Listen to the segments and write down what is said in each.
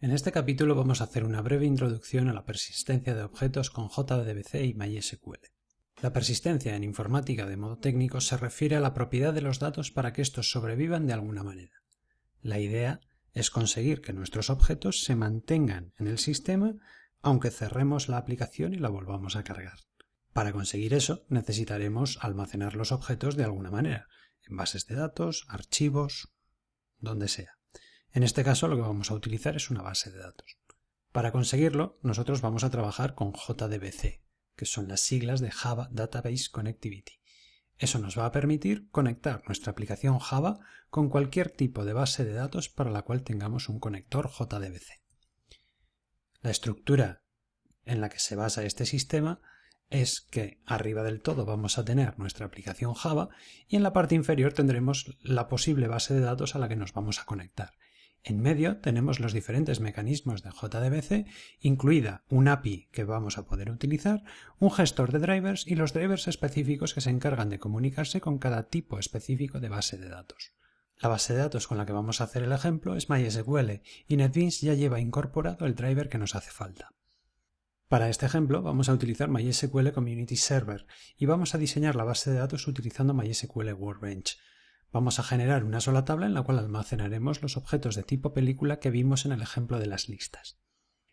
En este capítulo vamos a hacer una breve introducción a la persistencia de objetos con JDBC y MySQL. La persistencia en informática de modo técnico se refiere a la propiedad de los datos para que estos sobrevivan de alguna manera. La idea es conseguir que nuestros objetos se mantengan en el sistema aunque cerremos la aplicación y la volvamos a cargar. Para conseguir eso necesitaremos almacenar los objetos de alguna manera, en bases de datos, archivos, donde sea. En este caso lo que vamos a utilizar es una base de datos. Para conseguirlo, nosotros vamos a trabajar con JDBC, que son las siglas de Java Database Connectivity. Eso nos va a permitir conectar nuestra aplicación Java con cualquier tipo de base de datos para la cual tengamos un conector JDBC. La estructura en la que se basa este sistema es que arriba del todo vamos a tener nuestra aplicación Java y en la parte inferior tendremos la posible base de datos a la que nos vamos a conectar. En medio tenemos los diferentes mecanismos de JDBC, incluida un API que vamos a poder utilizar, un gestor de drivers y los drivers específicos que se encargan de comunicarse con cada tipo específico de base de datos. La base de datos con la que vamos a hacer el ejemplo es MySQL y NetBeans ya lleva incorporado el driver que nos hace falta. Para este ejemplo vamos a utilizar MySQL Community Server y vamos a diseñar la base de datos utilizando MySQL Workbench. Vamos a generar una sola tabla en la cual almacenaremos los objetos de tipo película que vimos en el ejemplo de las listas.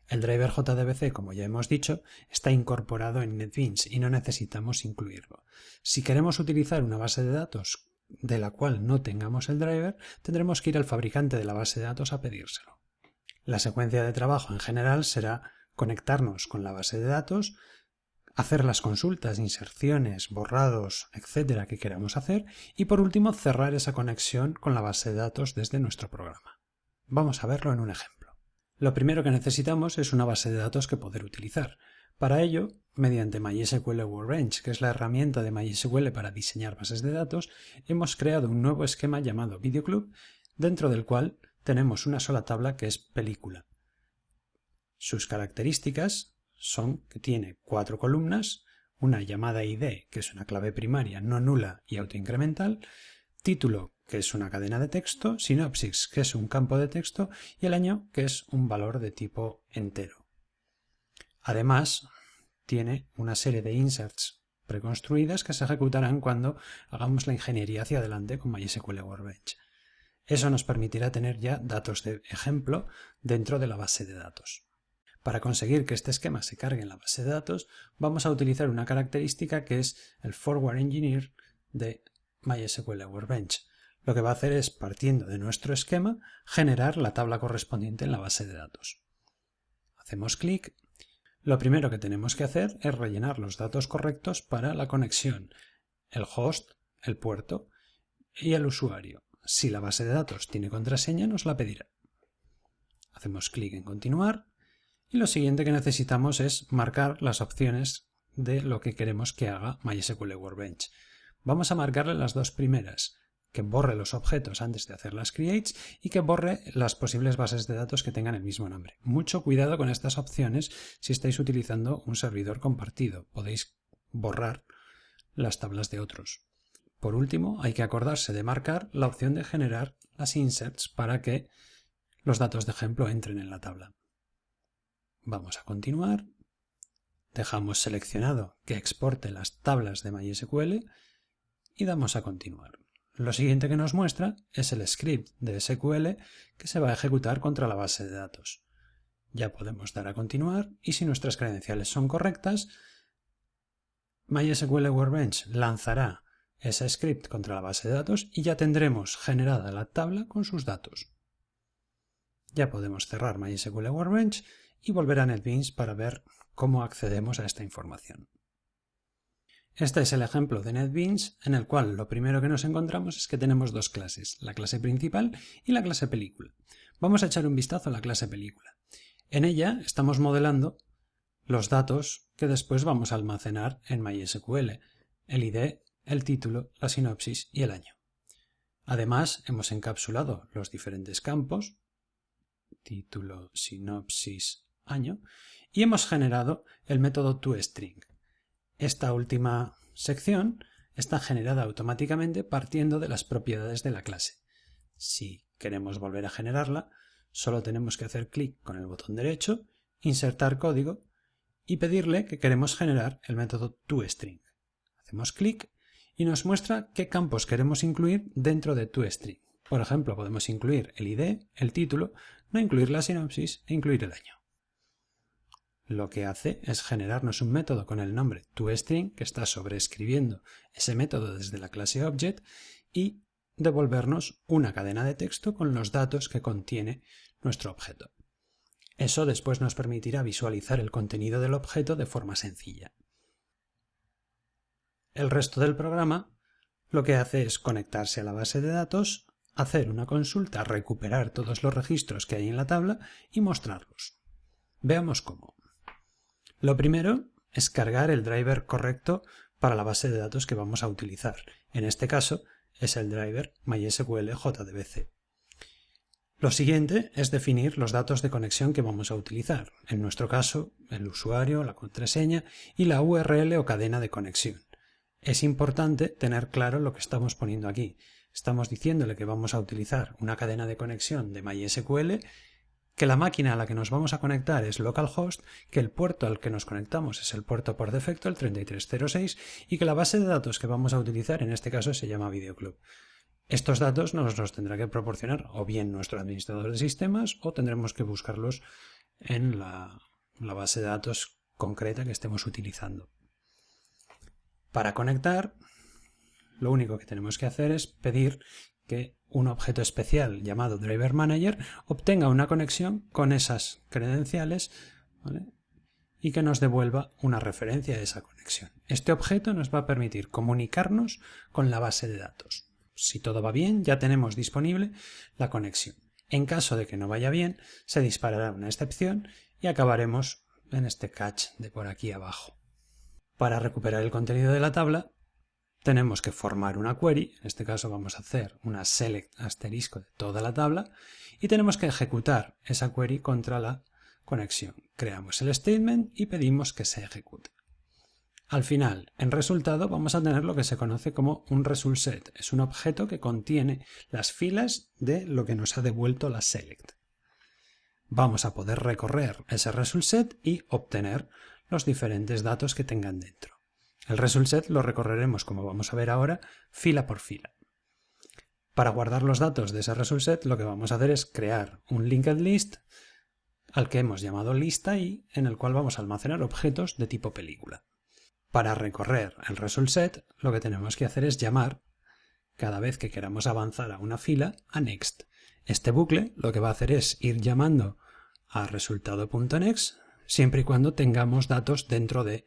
El driver JDBC, como ya hemos dicho, está incorporado en NetBeans y no necesitamos incluirlo. Si queremos utilizar una base de datos de la cual no tengamos el driver, tendremos que ir al fabricante de la base de datos a pedírselo. La secuencia de trabajo en general será conectarnos con la base de datos, hacer las consultas, inserciones, borrados, etcétera que queramos hacer y por último cerrar esa conexión con la base de datos desde nuestro programa. Vamos a verlo en un ejemplo. Lo primero que necesitamos es una base de datos que poder utilizar. Para ello, mediante MySQL Workbench, que es la herramienta de MySQL para diseñar bases de datos, hemos creado un nuevo esquema llamado VideoClub, dentro del cual tenemos una sola tabla que es película. Sus características son que tiene 4 columnas, una llamada ID, que es una clave primaria no nula y autoincremental, título, que es una cadena de texto, sinopsis, que es un campo de texto, y el año, que es un valor de tipo entero. Además, tiene una serie de inserts preconstruidas que se ejecutarán cuando hagamos la ingeniería hacia adelante con MySQL Workbench. Eso nos permitirá tener ya datos de ejemplo dentro de la base de datos. Para conseguir que este esquema se cargue en la base de datos, vamos a utilizar una característica que es el Forward Engineer de MySQL Workbench. Lo que va a hacer es, partiendo de nuestro esquema, generar la tabla correspondiente en la base de datos. Hacemos clic. Lo primero que tenemos que hacer es rellenar los datos correctos para la conexión, el host, el puerto y el usuario. Si la base de datos tiene contraseña, nos la pedirá. Hacemos clic en continuar. Y lo siguiente que necesitamos es marcar las opciones de lo que queremos que haga MySQL Workbench. Vamos a marcarle las dos primeras, que borre los objetos antes de hacer las creates y que borre las posibles bases de datos que tengan el mismo nombre. Mucho cuidado con estas opciones si estáis utilizando un servidor compartido. Podéis borrar las tablas de otros. Por último, hay que acordarse de marcar la opción de generar las inserts para que los datos de ejemplo entren en la tabla. Vamos a continuar, dejamos seleccionado que exporte las tablas de MySQL y damos a continuar. Lo siguiente que nos muestra es el script de SQL que se va a ejecutar contra la base de datos. Ya podemos dar a continuar y si nuestras credenciales son correctas, MySQL Workbench lanzará ese script contra la base de datos y ya tendremos generada la tabla con sus datos. Ya podemos cerrar MySQL Workbench y volver a NetBeans para ver cómo accedemos a esta información. Este es el ejemplo de NetBeans en el cual lo primero que nos encontramos es que tenemos dos clases, la clase principal y la clase película. Vamos a echar un vistazo a la clase película. En ella estamos modelando los datos que después vamos a almacenar en MySQL, el ID, el título, la sinopsis y el año. Además, hemos encapsulado los diferentes campos, título, sinopsis, año, y hemos generado el método toString. Esta última sección está generada automáticamente partiendo de las propiedades de la clase. Si queremos volver a generarla, Solo tenemos que hacer clic con el botón derecho, insertar código y pedirle que queremos generar el método toString. Hacemos clic y nos muestra qué campos queremos incluir dentro de toString. Por ejemplo, podemos incluir el ID, el título, no incluir la sinopsis e incluir el año. Lo que hace es generarnos un método con el nombre toString que está sobreescribiendo ese método desde la clase Object y devolvernos una cadena de texto con los datos que contiene nuestro objeto. Eso después nos permitirá visualizar el contenido del objeto de forma sencilla. El resto del programa lo que hace es conectarse a la base de datos, hacer una consulta, recuperar todos los registros que hay en la tabla y mostrarlos. Veamos cómo. Lo primero es cargar el driver correcto para la base de datos que vamos a utilizar. En este caso es el driver MySQL JDBC. Lo siguiente es definir los datos de conexión que vamos a utilizar. En nuestro caso, el usuario, la contraseña y la URL o cadena de conexión. Es importante tener claro lo que estamos poniendo aquí. Estamos diciéndole que vamos a utilizar una cadena de conexión de MySQL, que la máquina a la que nos vamos a conectar es localhost, que el puerto al que nos conectamos es el puerto por defecto, el 3306, y que la base de datos que vamos a utilizar en este caso se llama Videoclub. Estos datos nos los tendrá que proporcionar o bien nuestro administrador de sistemas o tendremos que buscarlos en la base de datos concreta que estemos utilizando. Para conectar, lo único que tenemos que hacer es pedir que un objeto especial llamado Driver Manager obtenga una conexión con esas credenciales, ¿vale? Y que nos devuelva una referencia a esa conexión. Este objeto nos va a permitir comunicarnos con la base de datos. Si todo va bien, ya tenemos disponible la conexión. En caso de que no vaya bien, se disparará una excepción y acabaremos en este catch de por aquí abajo. Para recuperar el contenido de la tabla, tenemos que formar una query, en este caso vamos a hacer una select asterisco de toda la tabla, y tenemos que ejecutar esa query contra la conexión. Creamos el statement y pedimos que se ejecute. Al final, en resultado, vamos a tener lo que se conoce como un result set. Es un objeto que contiene las filas de lo que nos ha devuelto la select. Vamos a poder recorrer ese result set y obtener los diferentes datos que tengan dentro. El result set lo recorreremos, como vamos a ver ahora, fila por fila. Para guardar los datos de ese result set, lo que vamos a hacer es crear un linked list al que hemos llamado lista y en el cual vamos a almacenar objetos de tipo película. Para recorrer el result set, lo que tenemos que hacer es llamar, cada vez que queramos avanzar a una fila, a next. Este bucle lo que va a hacer es ir llamando a resultado.next siempre y cuando tengamos datos dentro de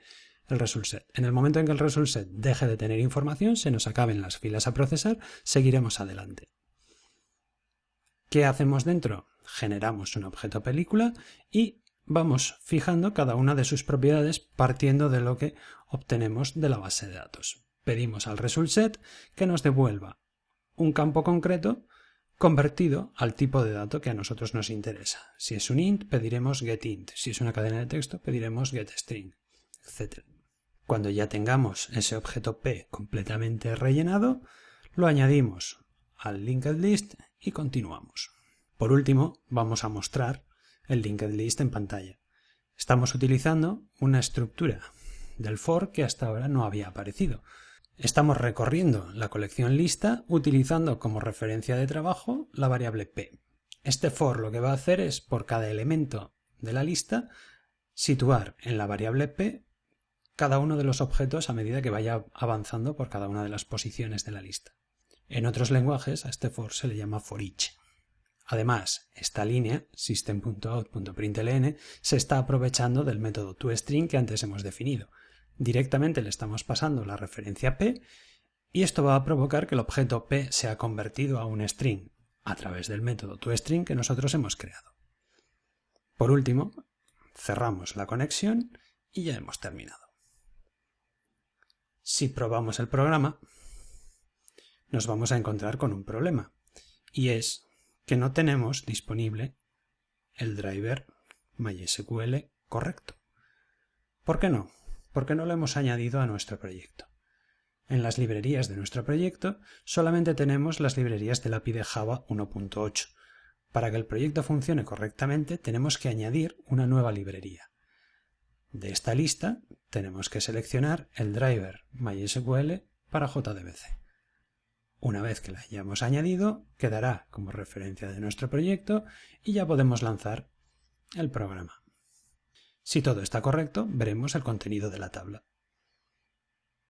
el result set. En el momento en que el result set deje de tener información, se nos acaben las filas a procesar, seguiremos adelante. ¿Qué hacemos dentro? Generamos un objeto película y vamos fijando cada una de sus propiedades partiendo de lo que obtenemos de la base de datos. Pedimos al result set que nos devuelva un campo concreto convertido al tipo de dato que a nosotros nos interesa. Si es un int, pediremos getInt. Si es una cadena de texto, pediremos getString, etc. Cuando ya tengamos ese objeto P completamente rellenado, lo añadimos al linked list y continuamos. Por último, vamos a mostrar el linked list en pantalla. Estamos utilizando una estructura del for que hasta ahora no había aparecido. Estamos recorriendo la colección lista utilizando como referencia de trabajo la variable p. Este for lo que va a hacer es, por cada elemento de la lista, situar en la variable p cada uno de los objetos a medida que vaya avanzando por cada una de las posiciones de la lista. En otros lenguajes a este for se le llama for each. Además, esta línea, system.out.println, se está aprovechando del método toString que antes hemos definido. Directamente le estamos pasando la referencia p y esto va a provocar que el objeto p sea convertido a un string a través del método toString que nosotros hemos creado. Por último, cerramos la conexión y ya hemos terminado. Si probamos el programa, nos vamos a encontrar con un problema, y es que no tenemos disponible el driver MySQL correcto. ¿Por qué no? Porque no lo hemos añadido a nuestro proyecto. En las librerías de nuestro proyecto solamente tenemos las librerías del API de Java 1.8. Para que el proyecto funcione correctamente tenemos que añadir una nueva librería. De esta lista tenemos que seleccionar el driver MySQL para JDBC. Una vez que la hayamos añadido, quedará como referencia de nuestro proyecto y ya podemos lanzar el programa. Si todo está correcto, veremos el contenido de la tabla.